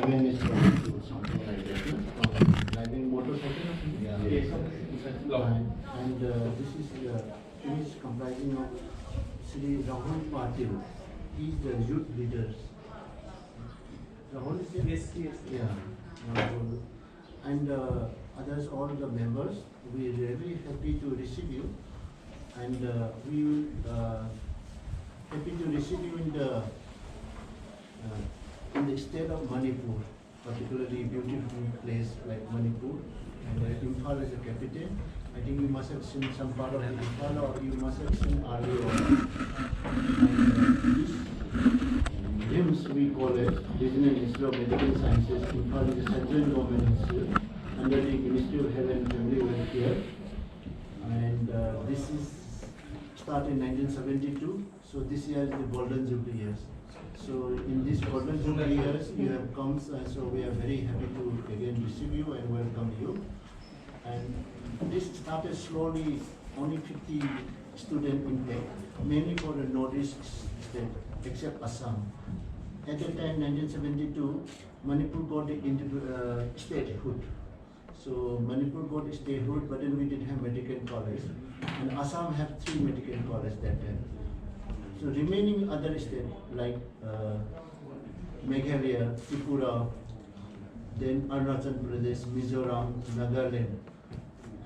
awareness program or something like that. Driving motorcycle or something? Yeah. Yes. And this is comprising of Sri Rahul Patil. He is the youth leader. Rahul is there? Yes, yes. Yeah. Rahul. And others, all the members, we are very happy to receive you. And we will happy to receive you in the state of Manipur, particularly beautiful place like Manipur, and Imphal is the capital. I think you must have seen some part of the Imphal, or you must have seen earlier. And RIMS, we call it Regional Institute of Medical Sciences. Imphal is a central government institute under the Ministry of Health and Family Welfare, and this is started in 1972. So this year is the Golden Jubilee years. So in this Golden Jubilee years, you have come, so we are very happy to again receive you and welcome you. And this started slowly, only 50 student intake, mainly for the Northeast state, except Assam. At that time, 1972, Manipur got into statehood. So Manipur got statehood, but then we didn't have medical college. And Assam have 3 medical colleges that time. So remaining other states like Meghalaya, Tripura, then Arunachal Pradesh, Mizoram, Nagaland,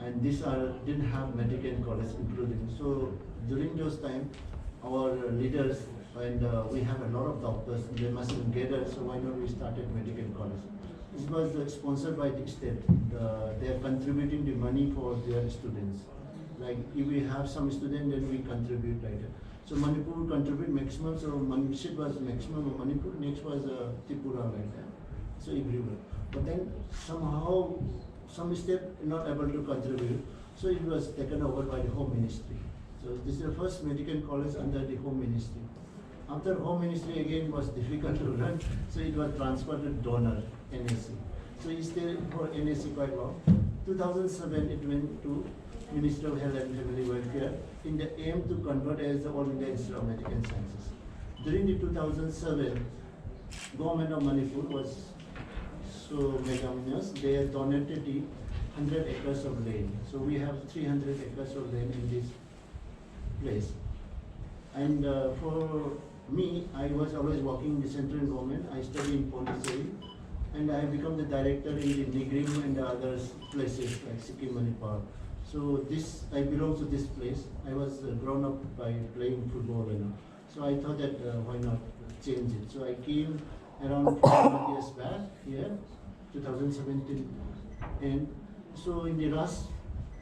and these didn't have medical college including. So during those time, our leaders and we have a lot of doctors, they must have gathered. So why not we started medical college? This was sponsored by the state. They are contributing the money for their students. Like if we have some students, then we contribute like that. So Manipur would contribute maximum. So Manipur was maximum of Manipur. Next was Tripura like that. So everywhere. But then somehow some state not able to contribute. So it was taken over by the Home Ministry. So this is the first medical college under the Home Ministry. After Home Ministry again was difficult to run, so it was transferred to donor, NAC. So it stayed for NAC quite long. 2007 it went to Ministry of Health and Family Welfare in the aim to convert as the All India Institute of Medical Sciences. During the 2007, government of Manipur was so magnanimous, they donated the 100 acres of land. So we have 300 acres of land in this place. And for me, I was always working in the central government. I studied in Pondicherry, and I have become the director in the Nigrim and the other places like Sikkim, Manipur. So this, I belong to this place. I was grown up by playing football, So I thought that why not change it? So I came around 4 years back here, 2017, and so in the last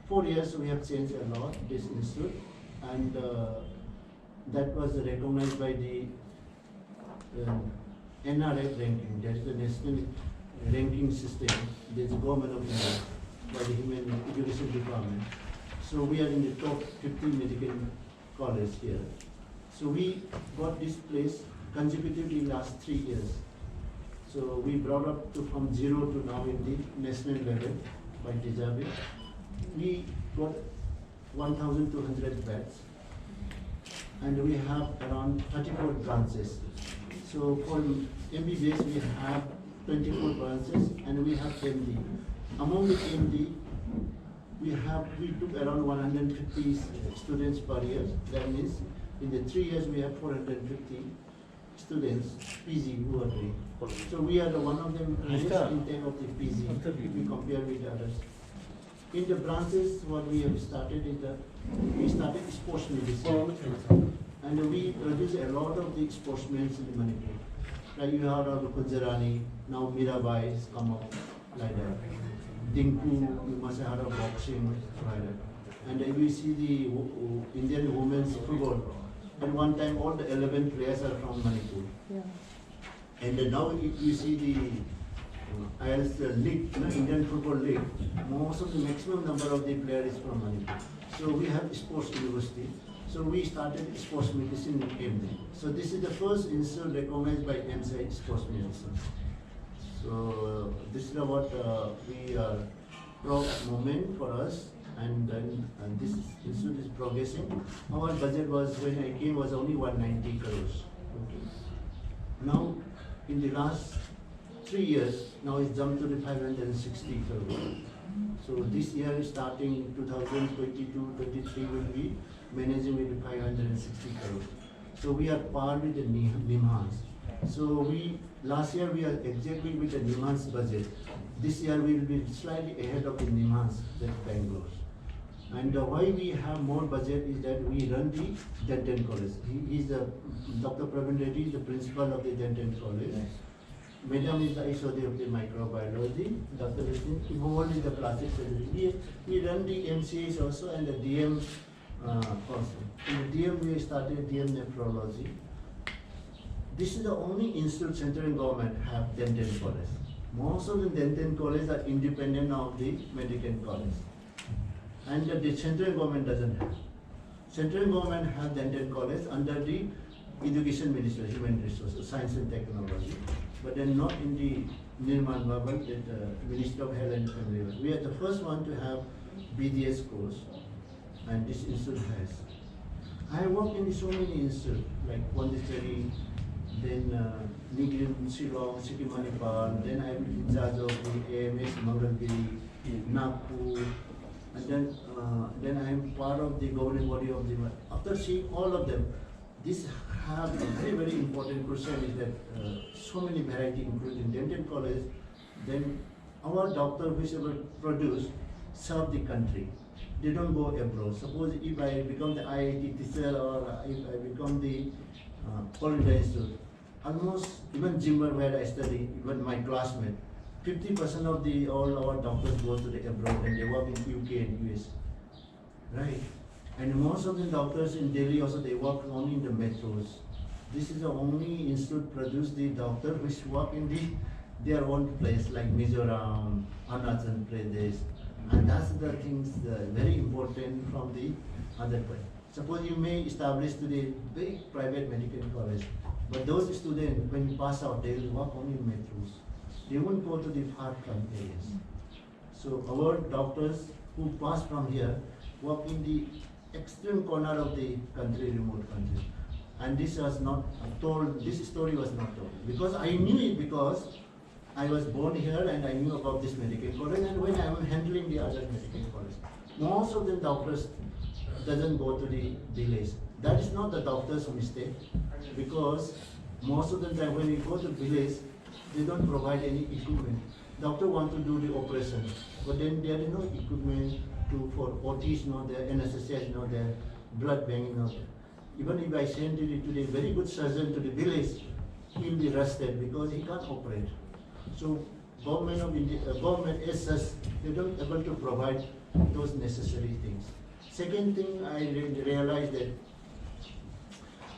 4 years we have changed a lot this institute, and that was recognized by the NRF ranking. That is the national ranking system. There's the government of India by the Human Education Department. So we are in the top 50 medical college here. So we got this place consecutively last 3 years. So we brought up to from 0 to now in the national level by deserving. We got 1,200 beds, and we have around 34 branches. So for MBBS we have 24 branches, and we have MD. Among the MD, we took around 150 students per year. That means in the 3 years we have 450 students PG who are doing. So we are the one of them highest intake of the PG if we compare with others. In the branches, what we have started is we started sports medicine, and we produce a lot of the sportsmen in Manipur. Like you heard of Kunjarani, now Mirabai has come up like that. Dinku, you must have heard of boxing, like that. And then we see the Indian women's football. At one time, all the 11 players are from Manipur. Yeah. And now you see the IELTS league, Indian Football League, most of the maximum number of the players is from Manipur. So we have sports university. So we started sports medicine in MD. So this is the first institute recognized by Amcet sports medicine. So this is what we are proud moment for us, and this institute is progressing. Our budget was, when I came, was only 190 crores. Okay. Now, in the last 3 years, now it's jumped to the 560 crore. So this year starting 2022-23 will be managing with the 560 crore. So we are par with the NIMHANS. So last year we are exactly with the NIMHANS budget. This year we will be slightly ahead of the NIMHANS than Bangalore. And why we have more budget is that we run the Dental College. He is Dr. Praveen Reddy is the principal of the Dental College. Madam is the HOD of the microbiology. Dr. Vishnu involved in the plastic surgery. We run the MCAs also and the DM also. In the DM we started DM nephrology. This is the only institute central government have dental college. Most of the dental colleges are independent of the medical college. And the central government doesn't have. Central government have dental college under the Education Ministry, Human Resources, Science and Technology, but then not in the Nirman Babal, the Ministry of Health and Family Welfare. We are the first one to have BDS course, and this institute has. I work in so many institutes, like Pondicherry, then Nigrin, Shillong, Sikkim Manipal, then I am in charge of the AMS, Mangalgiri, Nagpur, and then I am part of the governing body of the. After seeing all of them, this have a very, very important question is that so many variety including dental college, then our doctor whichever produce serve the country. They don't go abroad. Suppose if I become the IIT teacher or if I become the Florida Institute, almost even Zimbabwe where I study, even my classmate, 50% of all our doctors go to the abroad and they work in UK and US, right? And most of the doctors in Delhi also they work only in the metros. This is the only institute produce the doctor which work in their own place like Mizoram, Arunachal Pradesh, and that's the things very important from the other point. Suppose you may establish to the big private medical college, but those students when you pass out they will work only in metros. They won't go to the far-flung areas. So our doctors who pass from here work in the extreme corner of the country, remote country. And this was not told, this story was not told. Because I knew it because I was born here and I knew about this medical college, and when I am handling the other medical college. Most of the doctors doesn't go to the village. That is not the doctor's mistake, because most of the time when we go to village, they don't provide any equipment. Doctor want to do the operation, but then there is no equipment for OT is not there, anesthesia is not there, blood bank is not there. Even if I send it to the very good surgeon to the village, he will be rusted because he can't operate. So government of India, government as such, they don't able to provide those necessary things. Second thing I realized that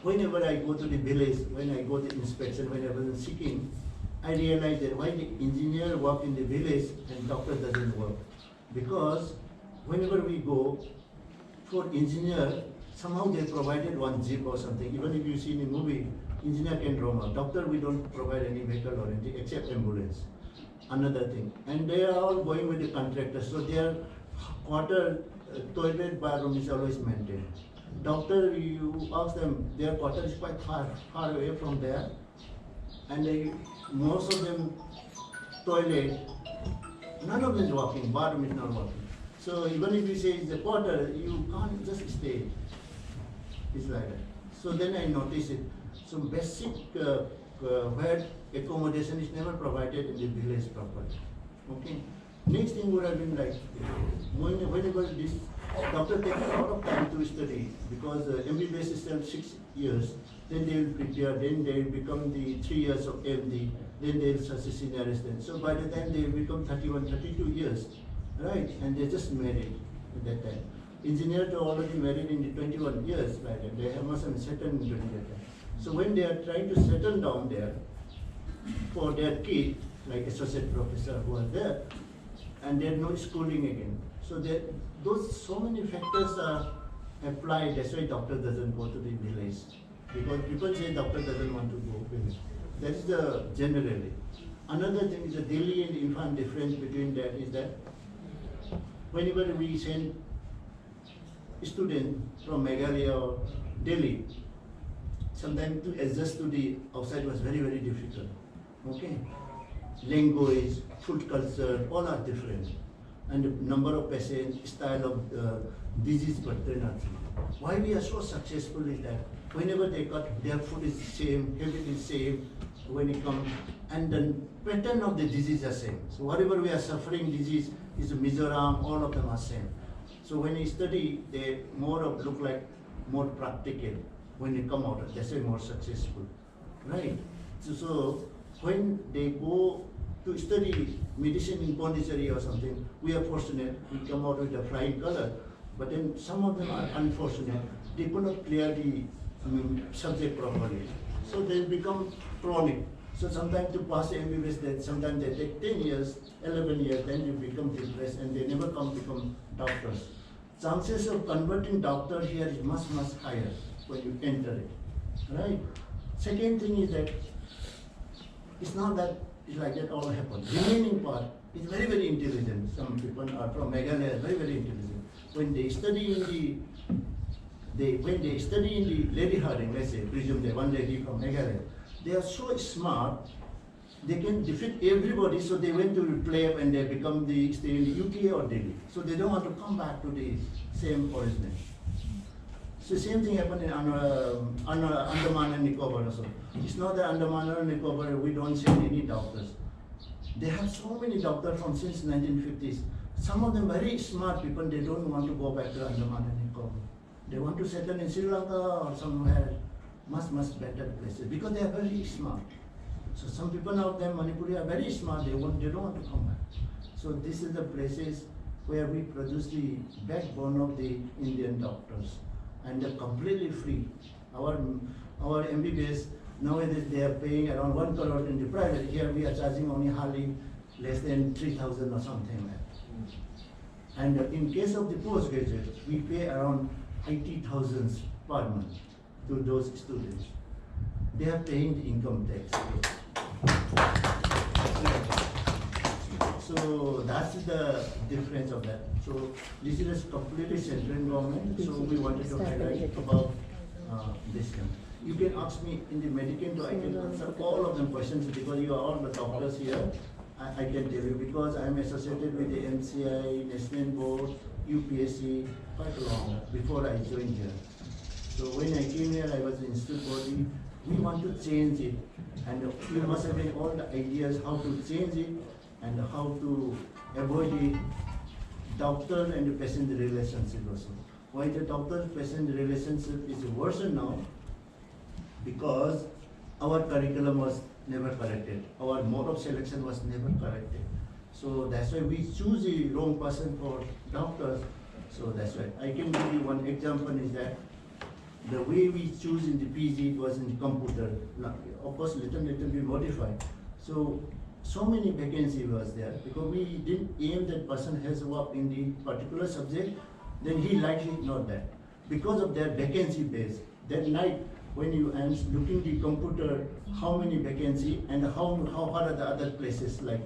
whenever I go to the village, when I go to inspection, when I was in Sikkim, I realized that why the engineer work in the village and doctor doesn't work. Because whenever we go for engineer, somehow they provided one jeep or something. Even if you see in a movie, engineer can roam out. Doctor, we don't provide any vehicle or anything except ambulance. Another thing. And they are all going with the contractors. So their quarter toilet bathroom is always maintained. Doctor, you ask them, their quarter is quite far away from there. And most of them toilet, none of them is working, bathroom is not working. So even if you say it's a quarter, you can't just stay. It's like that. So then I noticed it. So basic where accommodation is never provided in the village properly. Okay. Next thing would have been like whenever this doctor takes a lot of time to study because MBBS is still 6 years. Then they will prepare. Then they will become the 3 years of MD. Then they will such a senior assistant. So by the time they become 31, 32 years, right? And they just married at that time. Engineers are already married in the 21 years by then. They have must have settled during that time. So when they are trying to settle down there for their kid, like associate professor who are there, and they have no schooling again. So those so many factors are applied. That's why doctor doesn't go to the village, because people say doctor doesn't want to go village. That is the generally. Another thing is the Delhi and Imphal difference between that is that whenever we send student from Meghalaya or Delhi, sometimes to adjust to the outside was very, very difficult. Okay. language, food culture, all are different. And the number of patients, style of disease pattern are different. Why we are so successful is that whenever they cut, their food is same, everything is same when it comes, and the pattern of the disease are same. So whatever we are suffering disease is Mizoram, all of them are same. So when you study, they more of look like more practical. When they come out, that's why more successful, right? So when they go to study medicine in Pondicherry or something, we are fortunate, we come out with a flying color. But then some of them are unfortunate, they could not clear the subject properly. So they become chronic. So sometimes to pass MBBS, that sometimes they take 10 years, 11 years, then you become depressed and they never become doctors. Chances of converting doctor here is much higher when you enter it, right? Second thing is that it's not that it's like that all happens. Remaining part is very intelligent. Some people are from Meghalaya, very intelligent. When they study in the lady herding, let's say, presume they one lady from Meghalaya, they are so smart, they can defeat everybody, so they went to play up and they become stay in the UK or Delhi. So they don't want to come back to the same origin. So same thing happened in Andaman and Nicobar also. It's not that Andaman and Nicobar, we don't send any doctors. They have so many doctors from since 1950s. Some of them very smart people, they don't want to go back to Andaman and Nicobar. They want to settle in Sri Lanka or somewhere much better places because they are very smart. So some people out there, Manipuri, are very smart, they don't want to come back. So this is the places where we produce the backbone of the Indian doctors. And they're completely free. Our MBBS, nowadays they are paying around 1 crore in the private. Here we are charging only hardly less than 3,000 or something like that. And in case of the postgraduate, we pay around 80,000 per month to those students. They are paying the income tax. So that's the difference of that. So this is completely central government. So we wanted to highlight about this one. You can ask me in the medical, I can answer all of them questions because you are all the doctors here. I can tell you because I am associated with the MCI, National Board, UPSC quite long before I joined here. So when I came here, I was in institute body. We want to change it, and you must have been all the ideas how to change it and how to avoid the doctor and the patient relationship also. Why the doctor-patient relationship is worse now? Because our curriculum was never corrected. Our mode of selection was never corrected. So that's why we choose the wrong person for doctors. So that's why. I can give you one example is that the way we choose in the PG, it was in the computer. Of course, little we modified. So many vacancy was there because we didn't aim that person has worked in the particular subject, then he likely not that. Because of that vacancy base, that night when you am looking the computer, how many vacancy and how far are the other places like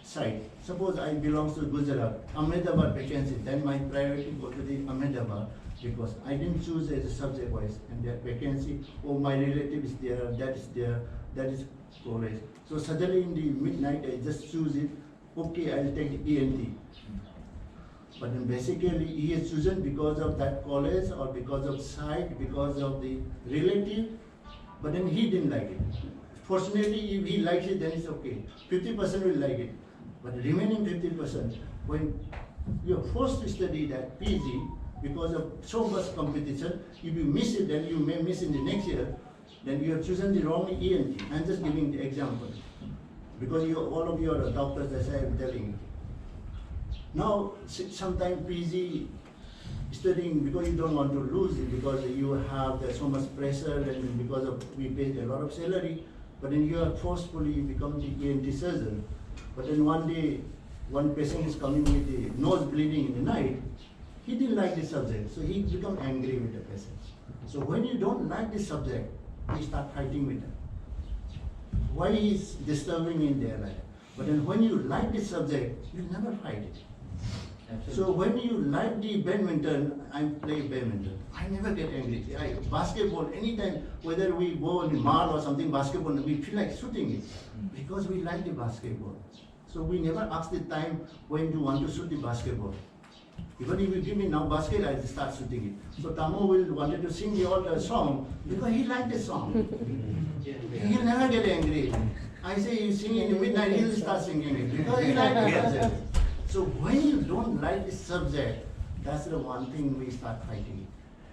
site. Suppose I belongs to Gujarat, Ahmedabad vacancy, then my priority go to the Ahmedabad because I didn't choose as a subject wise and that vacancy, oh my relative is there, that is college. So suddenly in the midnight I just choose it, okay, I'll take the ENT. But then basically he is chosen because of that college or because of site, because of the relative, but then he didn't like it. Fortunately, if he likes it, then it's okay. 50% will like it. But the remaining 50%, when you are forced to study that PG, because of so much competition, if you miss it, then you may miss in the next year, then you have chosen the wrong ENT. I'm just giving the example. Because all of you are doctors, as I am telling you. Now, sometimes PG studying, because you don't want to lose it, because you have so much pressure, and because of we pay a lot of salary, but then you are forcefully become the ENT surgeon. But then one day, one patient is coming with the nose bleeding in the night, he didn't like the subject, so he become angry with the patient. So when you don't like the subject, you start fighting with them. Why he is disturbing in their life? But then when you like the subject, you never fight it. So when you like the badminton, I play badminton. I never get angry. Basketball, anytime, whether we go in the mall or something, basketball, we feel like shooting it because we like the basketball. So we never ask the time when you want to shoot the basketball. Even if you give me now basket, I start shooting it. So Tamo will wanted to sing the old song because he liked the song. He'll never get angry. I say you sing in the midnight, he'll start singing it because he liked the subject. So when you don't like the subject, that's the one thing we start fighting.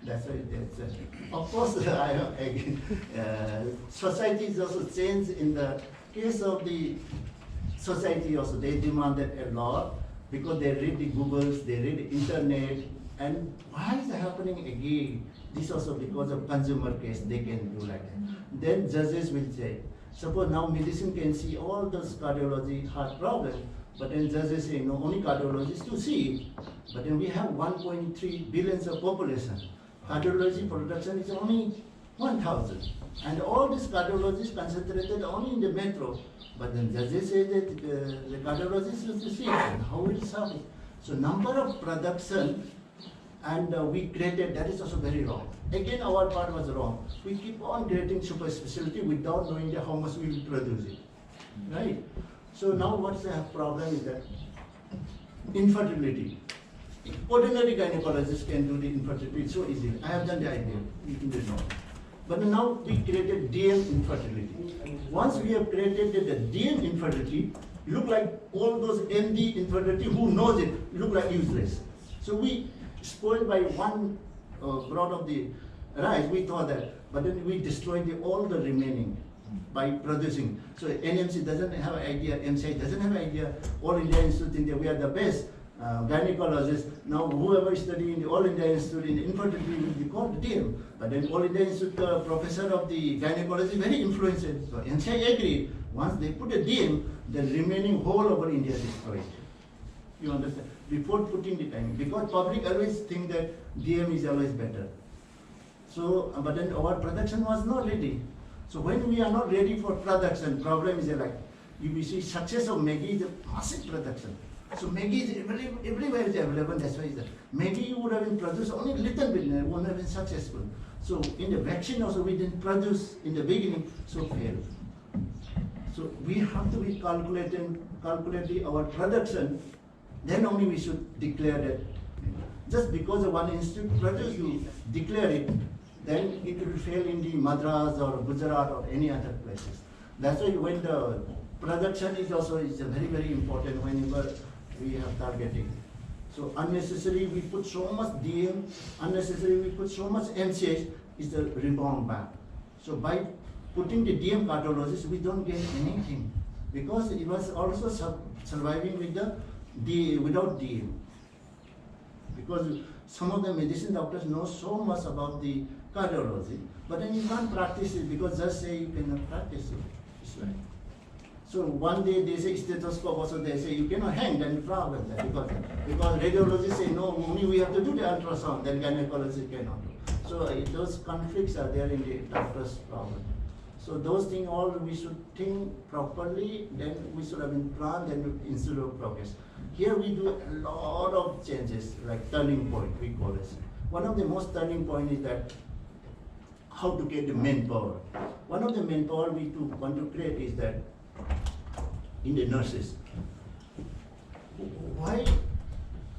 That's why of course, society is also changed. In the case of the society also, they demanded a lot because they read the Googles, they read the internet, and why is it happening again? This also because of consumer case, they can do like that. Then judges will say, suppose now medicine can see all those cardiology, heart problems, but then judges say, no, only cardiologists to see it. But then we have 1.3 billion of population. Cardiology production is only 1,000. And all these cardiologists concentrated only in the metro. But then judges say that the cardiologists is to see it. How will it solve it? So number of production and we created, that is also very wrong. Again, our part was wrong. We keep on creating super specialty without knowing how much we will produce it, right? So now what's the problem is that infertility. Ordinary gynecologists can do the infertility so easily. I have done the idea, you can know. But now we created DM infertility. Once we have created the DM infertility, look like all those MD infertility who knows it, look like useless. So we spoiled by one broad of the rice, we thought that, but then we destroyed all the remaining by producing. So NMC doesn't have an idea, Amcet doesn't have an idea, All India Institute India, we are the best gynecologists. Now whoever is studying in the All India Institute in infertility will be called DM. But then All India Institute professor of the gynecology very influential. So Amcet agreed, once they put a DM, the remaining whole over India is destroyed. You understand? Before putting the time, because public always think that DM is always better. So, but then our production was not ready. So when we are not ready for production, problem is like, if you see success of Maggie is a massive production. So Maggie is everywhere is available, that's why it's Maggie you would have been produced only a little bit, and would have been successful. So in the vaccine also we didn't produce in the beginning, so failed. So we have to be calculating our production, then only we should declare that. Just because of one institute produce, you declare it, then it will fail in the Madras or Gujarat or any other places. That's why when the production is also is very, very important whenever we have targeting. So unnecessary we put so much DM, unnecessary we put so much MCH is the rebound back. So by putting the DM cardiologist, we don't get anything because it was also surviving with the without DM. Because some of the medicine doctors know so much about the cardiology, but then you can't practice it because just say you cannot practice it. It's like, so one day they say stethoscope, also they say you cannot hang, then problem there because radiologists say no, only we have to do the ultrasound, then gynecology cannot do. So those conflicts are there in the doctor's problem. So those things all we should think properly, then we should have been planned, then instead of progress. Here we do a lot of changes, like turning point, we call it. One of the most turning point is that how to get the manpower. One of the manpower we want to create is that in the nurses. Why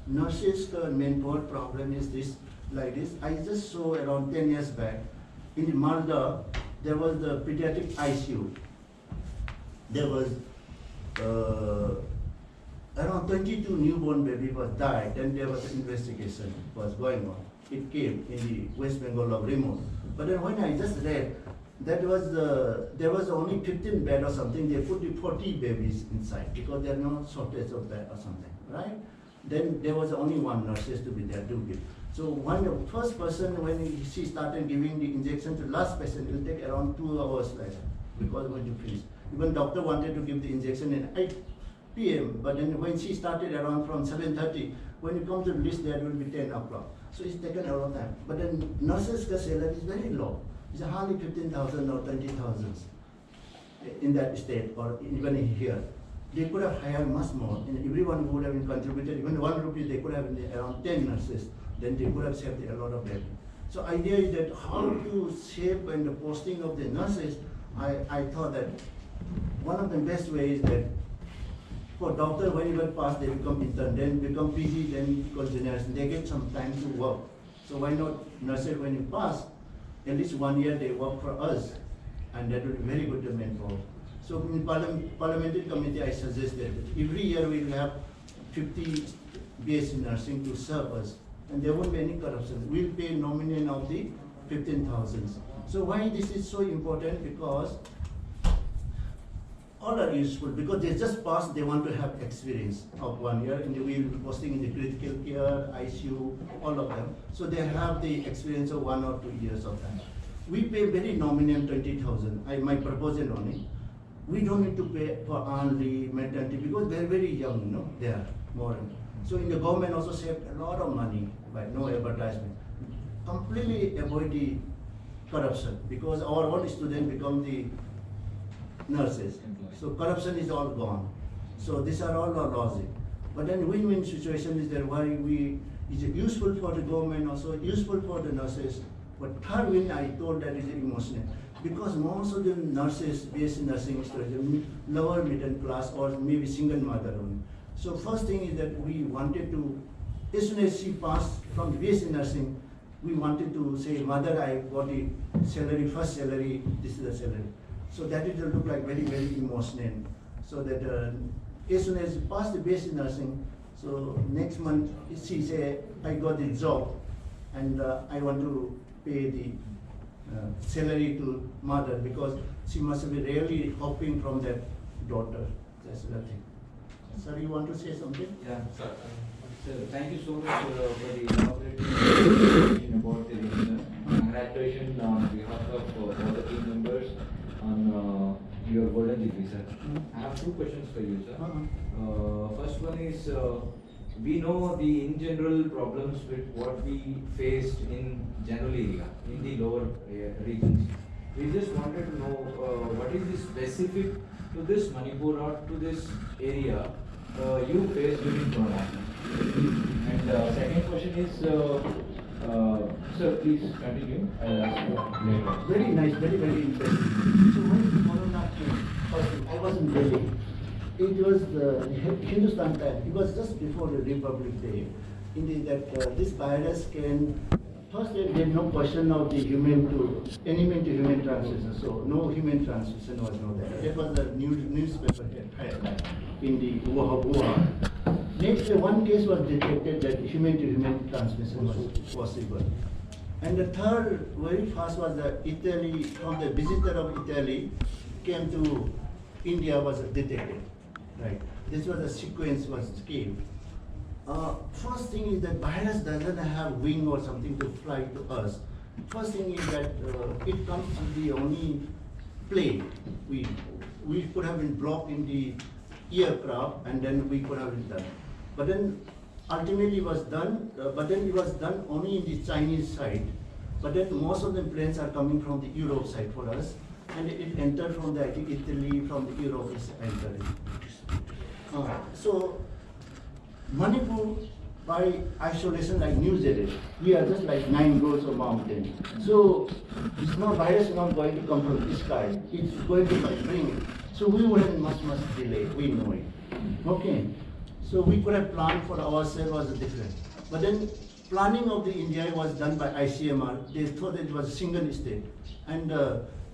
nurses manpower problem is this like this? I just saw around 10 years back in Malda, there was the pediatric ICU. There was around 22 newborn baby was died, and there was an investigation was going on. It came in the West Bengal of remote. But then when I just read, that was there was only 15 bed or something. They put the 40 babies inside because there are no shortage of bed or something, right? Then there was only one nurse to be there to give. So when the first person, when she started giving the injection to last patient, it will take around 2 hours later because when you finish. Even doctor wanted to give the injection at 8 p.m. But then when she started around from 7:30, when you come to the list, there will be 10 o'clock. So it's taken a lot of time. But then nurses' salary is very low. It's hardly 15,000 or 20,000 in that state or even here. they could have hired much more, and everyone would have been contributed, even 1 rupee, they could have been around 10 nurses, then they could have saved a lot of them. So idea is that how to shape and the posting of the nurses, I thought that one of the best ways that for doctor, when you pass, they become intern, then become PG, then become generous, they get some time to work. So why not nurses, when you pass, at least 1 year they work for us, and that will be very good to manpower. So in parliamentary committee, I suggested that every year we will have 50 BSc nursing to serve us, and there won't be any corruption. We'll pay nominal of the 15,000. So why this is so important? Because all are useful, because they just passed, they want to have experience of 1 year, and we will be posting in the critical care, ICU, all of them. So they have the experience of 1 or 2 years of that. We pay very nominal 20,000. My proposal on it. We don't need to pay for only maternity because they're very young, you know, they are more. So in the government also saved a lot of money by no advertisement. Completely avoid the corruption because our own students become the nurses. So corruption is all gone. So these are all our logic. But then win-win situation is there why is it useful for the government, also useful for the nurses. But third win, I told that is emotional. Because most of the nurses, BSc nursing students, lower middle class or maybe single mother only. So first thing is that we wanted to, as soon as she passed from BSc nursing, we wanted to say, mother, I got the salary, first salary, this is the salary. So that it will look like very, very emotional. So that as soon as she passed the BSc nursing, so next month she say, I got the job and I want to pay the salary to mother because she must be really hoping from that daughter. That's the thing. Sir, you want to say something? Yeah, sir. Sir, thank you so much for the elaborate information about the region. Congratulations on behalf of all the team members on your golden degree, sir. I have 2 questions for you, sir. First one is, we know the in general problems with what we faced in general area, in the lower regions. We just wanted to know what is the specific to this Manipur or to this area you faced during Corona. And second question is, sir, please continue. I'll ask you later. Very nice, very, very interesting. So when Corona came, I was in Delhi. It was the Hindustan time. It was just before the Republic Day. In that this virus can first there no question of the human to human transmission. So no human transmission was not there. That was the newspaper headline in the Wuhan. Next, one case was detected that human to human transmission was possible. And the third, very fast, was the Italy, from the visitor of Italy came to India was detected. Right. This was a sequence was came. First thing is that virus doesn't have wing or something to fly to us. First thing is that it comes to the only plane. We could have been blocked in the aircraft and then we could have been done. But then ultimately it was done. But then it was done only in the Chinese side. But then most of the planes are coming from the Europe side for us, and it entered from the I think Italy, from the Europe is entering. So Manipur by isolation like New Zealand, we are just like 9 rows of mountain. So it's not virus not going to come from the sky. It's going to bring it. So we wouldn't much delay. We know it. Okay. So we could have planned for ourselves was different. But then planning of the India was done by ICMR. They thought it was a single state. And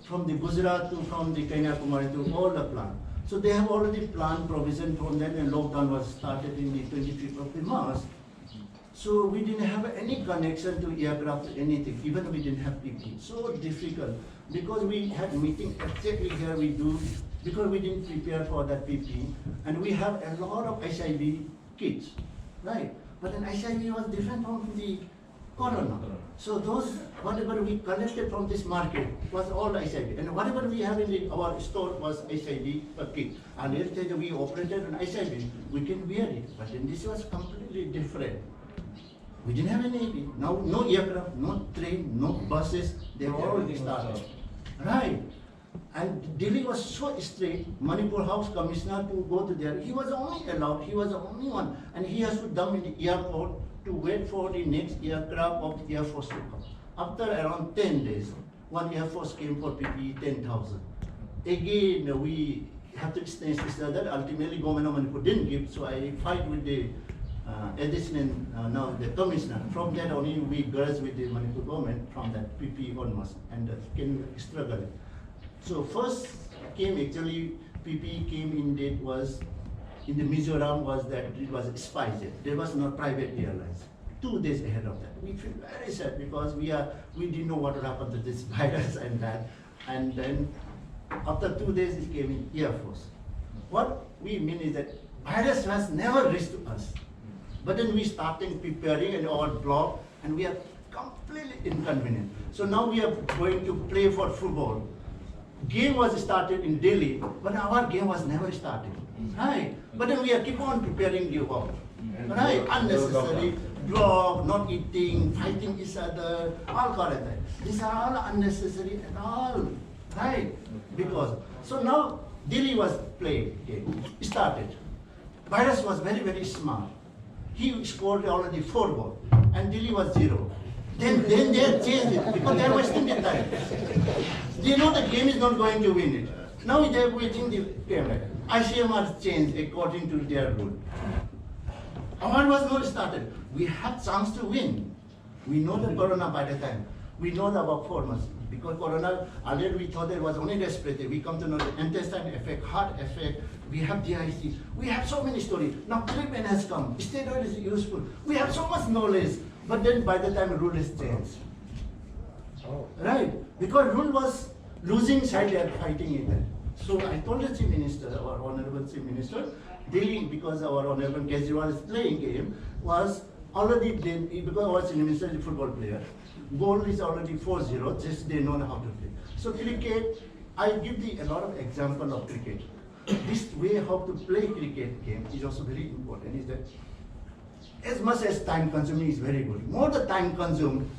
from the Gujarat to from the Kanyakumari to all the plan. So they have already planned provision from that, and lockdown was started in the 25th of March. So we didn't have any connection to aircraft, anything, even we didn't have PP. So difficult, because we had meeting exactly here we do, because we didn't prepare for that PP, and we have a lot of HIV kits, right? But then HIV was different from the Corona. So those, whatever we collected from this market was all HIV. And whatever we have in our store was HIV kit. And everything we operated on HIV, we can wear it. But then this was completely different. We didn't have any, now no aircraft, no train, no buses, they were all started. Right. And Delhi was so strict, Manipur House Commissioner to go to there, he was only allowed, he was the only one, and he has to dump in the airport to wait for the next aircraft of the Air Force to come. After around 10 days, one Air Force came for PPE 10,000. Again, we have to extend this other. Ultimately, Government of Manipur didn't give, so I fight with the additional, now the commissioner. From that only we girls with the Manipur government from that PPE almost, and can struggle. So first came actually, PPE came in date was, in the Mizoram was that it was spice jet. There was no private airlines. 2 days ahead of that. We feel very sad because we didn't know what would happen to this virus and that. And then after 2 days it came in Air Force. What we mean is that virus has never reached to us. But then we started preparing in our blog and we are completely inconvenient. So now we are going to play for football. Game was started in Delhi, but our game was never started. Right? But then we are keep on preparing the work. Right? Unnecessary drug, not eating, fighting each other, all correct. These are all unnecessary at all. Right? Because so now Delhi was played game, started. Virus was very, very smart. He scored already 4 goals and Delhi was 0. Then they changed it because they are wasting their time. They know the game is not going to win it. Now they are waiting the game. ICMR changed according to their rule. Our was not started. We had chance to win. We know the corona by the time. We know about 4 months. Because corona, earlier we thought it was only respiratory. We come to know the intestine effect, heart effect. We have DIC. We have so many stories. Now treatment has come. Steroid is useful. We have so much knowledge. But then by the time rule is changed. Oh. Right? Because rule was losing side, they are fighting it. So I told the Chief Minister, our Honorable Chief Minister, Delhi, because our Honorable Kejriwal is playing game, was already, because our Chief Minister is a football player, goal is already 4-0, just they know how to play. So cricket, I give a lot of example of cricket. This way how to play cricket game is also very important, is that as much as time consuming is very good. More the time consumed,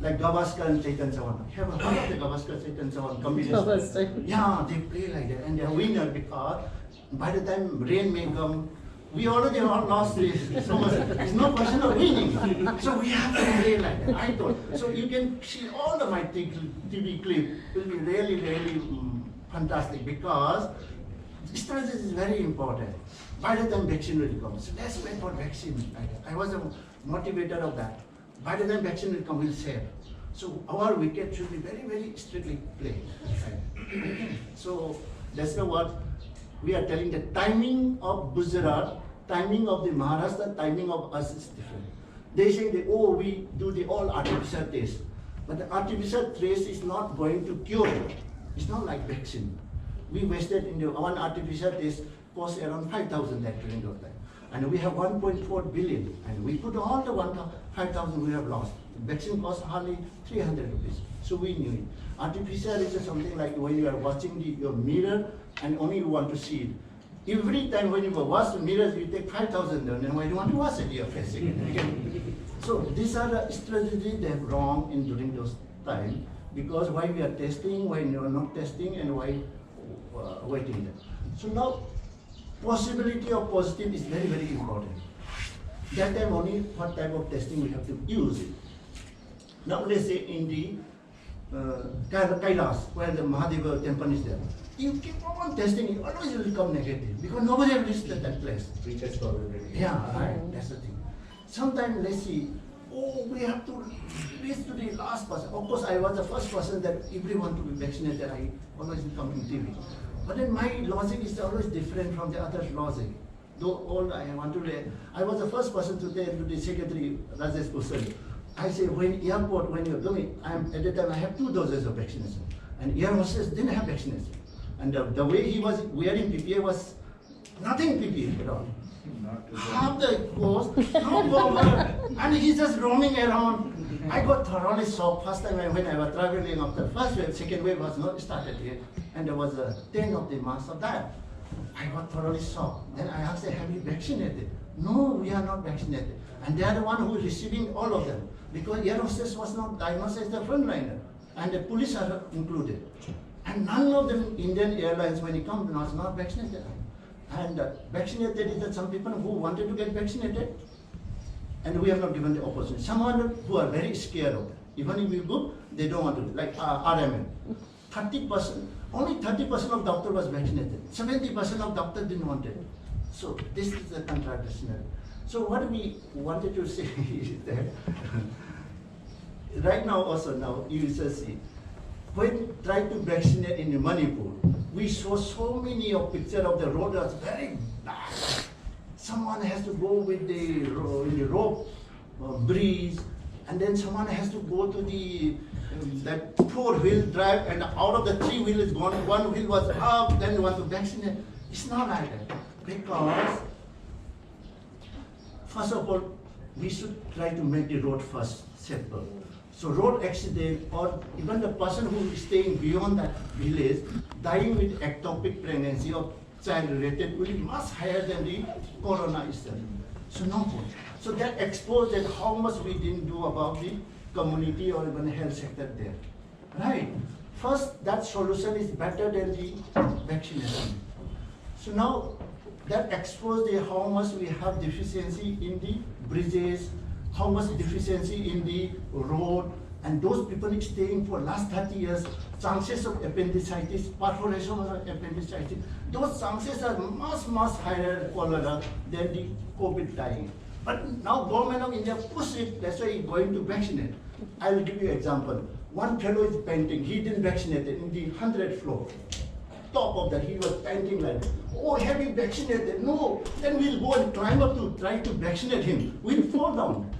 like Gavaskar and Chaitan Chavan. Have a lot of the Gavaskar Chaitan Chavan combination. Yeah, they play like that and they are winner because by the time rain may come, we already all lost this so much. It's no question of winning. So we have to play like that. I thought. So you can see all the my TV clip will be really, really fantastic because strategy is very important. By the time vaccine will come, so let's wait for vaccine. I was a motivator of that. By the time vaccine will come, we'll save. So our wicket should be very, very strictly played. Right? So that's what we are telling. The timing of Gujarat, timing of the Maharashtra, timing of us is different. They say that, oh, we do the all artificial test. But the artificial test is not going to cure it. It's not like vaccine. We wasted in the one artificial test cost around 5,000 that during that time. And we have 1.4 billion. And we put all the 5,000 we have lost. Vaccine cost hardly 300 rupees. So we knew it. Artificial is something like when you are watching your mirror and only you want to see it. Every time when you wash the mirrors, you take 5,000 and when you want to wash it, you are facing it. So these are the strategies they have wrong in during those time. Because why we are testing, why you are not testing, and why waiting there. So now, possibility of positive is very, very important. That time only what type of testing we have to use it. Now let's say in the Kailas, where the Mahadeva temple is there. You keep on testing, it always will come negative because nobody has reached that place. Pretest probability. Yeah, right, that's the thing. Sometimes let's see, oh, we have to reach to the last person. Of course, I was the first person that everyone to be vaccinated. I always come in TV. But then my logic is always different from the other's logic. Though all I want to say, I was the first person to tell to the secretary, Rajesh Kusal. I say, when airport, when you're going, at the time I have 2 doses of vaccination. And air hostess didn't have vaccination. And the way he was wearing PPE was nothing PPE at all. Half the course, no bomber, and he's just roaming around. I got thoroughly shocked. First time when I was traveling after first wave, second wave was not started yet, and there was a 10 of the mass of that. I got thoroughly shocked. Then I asked, have you vaccinated? No, we are not vaccinated. And they are the one who is receiving all of them. Because air hostess was not diagnosed as the frontliner. And the police are included. And none of them Indian airlines, when it comes, was not vaccinated. And vaccinated is that some people who wanted to get vaccinated, and we have not given the opportunity. Someone who are very scared of it. Even if we go, they don't want to, like RMN. 30%, only 30% of doctor was vaccinated. 70% of doctors didn't want it. So this is the contradiction. So what we wanted to say is that right now also now you shall see, when try to vaccinate in Manipur, we saw so many of picture of the road was very bad. Someone has to go with the rope breeze, and then someone has to go to the that 4-wheel drive, and out of the 3-wheel is gone, 1 wheel was up, then you want to vaccinate. It's not like that. Because first of all, we should try to make the road first safer. So road accident, or even the person who is staying beyond that village, dying with ectopic pregnancy or child related will be much higher than the corona itself. So no good. So that exposed that how much we didn't do about the community or even health sector there. Right. First, that solution is better than the vaccination. So now that exposed the how much we have deficiency in the bridges, how much deficiency in the road, and those people staying for last 30 years, chances of appendicitis, perforation of appendicitis, those chances are much, much higher cholera than the COVID dying. But now government of India push it, that's why it's going to vaccinate. I will give you an example. One fellow is painting, he didn't vaccinate it in the 100th floor. Top of that, he was painting like, oh, have you vaccinated? No, then we'll go and climb up to try to vaccinate him. We'll fall down.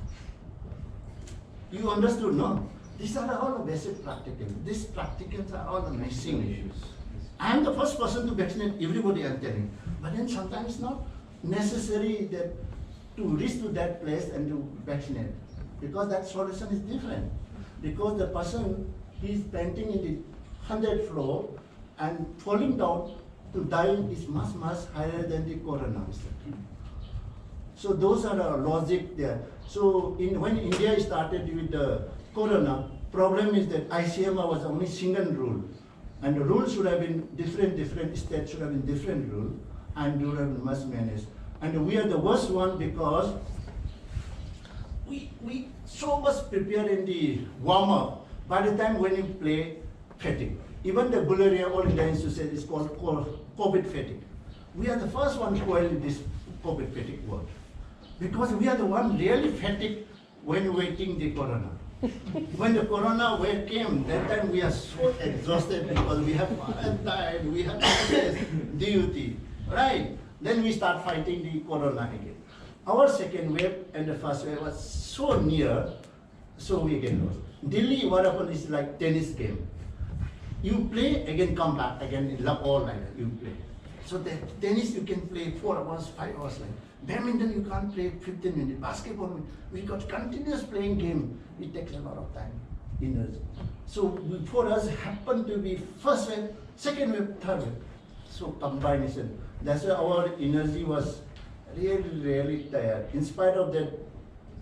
You understood, no? These are all the basic practicals. These practicals are all the missing issues. I am the first person to vaccinate everybody, I'm telling. But then sometimes it's not necessary that to reach to that place and to vaccinate. Because that solution is different. Because the person, he is painting in the 100th floor and falling down to die is much, much higher than the corona. So those are our logic there. So when India started with the corona, problem is that ICMR was only single rule. And the rules should have been different states should have been different rule, and you have much managed. And we are the worst one because we so much prepare in the warm-up. By the time when you play, fatigue. Even the Bulgaria, all India Institute is called COVID fatigue. We are the first one to coin this COVID fatigue word. Because we are the one really fatigued when waiting the corona. When the corona wave came, that time we are so exhausted because we have quarantine, we have access, duty, right? Then we start fighting the corona again. Our second wave and the first wave was so near, so we again lost. Delhi, what happened is like tennis game. You play, again come back, again in all night you play. So the tennis you can play 4 hours, 5 hours. Like. Badminton you can't play 15 minutes. Basketball, we got continuous playing game. It takes a lot of time, energy. So for us happened to be first wave, second wave, third wave. So combination. That's why our energy was really tired. In spite of that,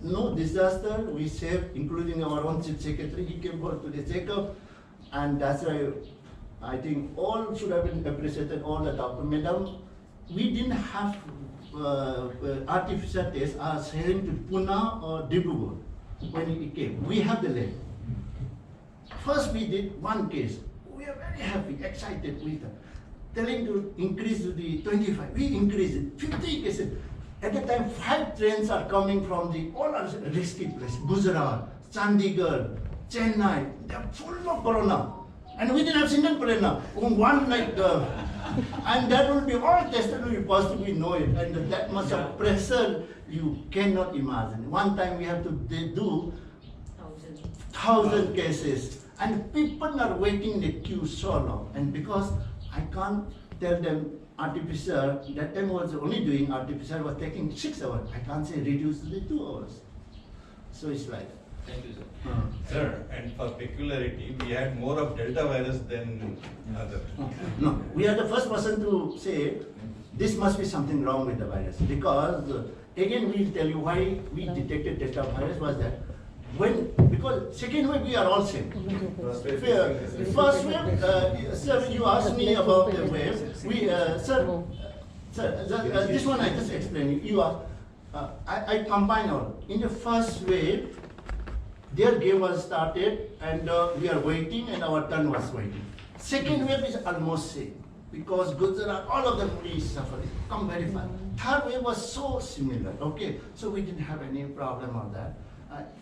no disaster, we saved, including our own chief secretary. He came for to the checkup, and that's why I think all should have been appreciated, all the doctor. Madam, we didn't have artificial tests sailing to Pune or Dibrugarh when it came. We have the lab. First we did one case. We are very happy, excited with that. Telling to increase to the 25. We increased it, 50 cases. At the time, 5 trains are coming from the all are risky places. Gujarat, Chandigarh, Chennai, they are full of corona. And we didn't have single corona. One like and that will be all tested, we possibly know it. And that much of pressure you cannot imagine. One time we have to do 1,000 cases. And people are waiting in the queue so long. And because I can't tell them artificial, that time I was only doing artificial, was taking 6 hours. I can't say reduce to the 2 hours. So it's like that. Thank you, sir. Sir, and for peculiarity, we had more of Delta virus than other. No, we are the first person to say this must be something wrong with the virus, because again we'll tell you why we detected Delta virus was that Because second wave we are all same. First wave, sir, you asked me about the wave. This one I just explained. I combine all. In the first wave, their game was started and we are waiting and our turn was waiting. Second wave is almost same because Gujarat, all of them really suffered, come very fast. Third wave was so similar, okay? So we didn't have any problem on that.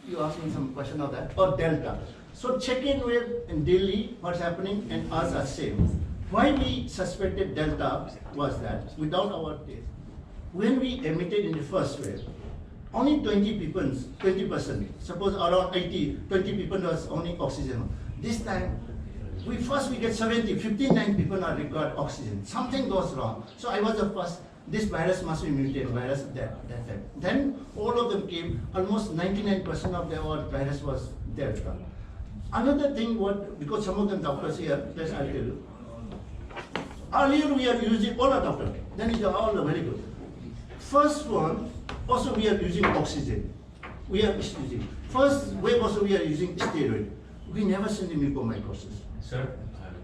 You asked me some question on that, or Delta. So second wave in Delhi, what's happening, and us are same. Why we suspected Delta was that, without our test, when we emitted in the first wave, only 20%, suppose around 20 people was only oxygen. This time, we get 70, 59 people are required oxygen. Something goes wrong. So I was the first, this virus must be mutated virus that time. Then all of them came, almost 99% of our virus was Delta. Another thing, because some of them doctors here, yes, I'll tell you. Earlier we are using all our doctors, then it's all very good. First one, also we are using oxygen. We are using. First wave also we are using steroid. We never seen the mucormycosis. Sir,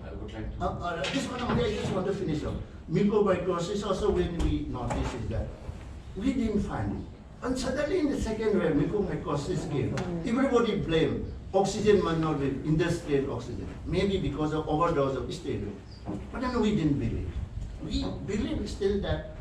I would like to. This one only I just want to finish off. Mucormycosis also when we noticed is that we didn't find it. And suddenly in the second wave, mucormycosis came. Everybody blamed oxygen might not be industrial oxygen. Maybe because of overdose of steroid. But then we didn't believe. We believe still that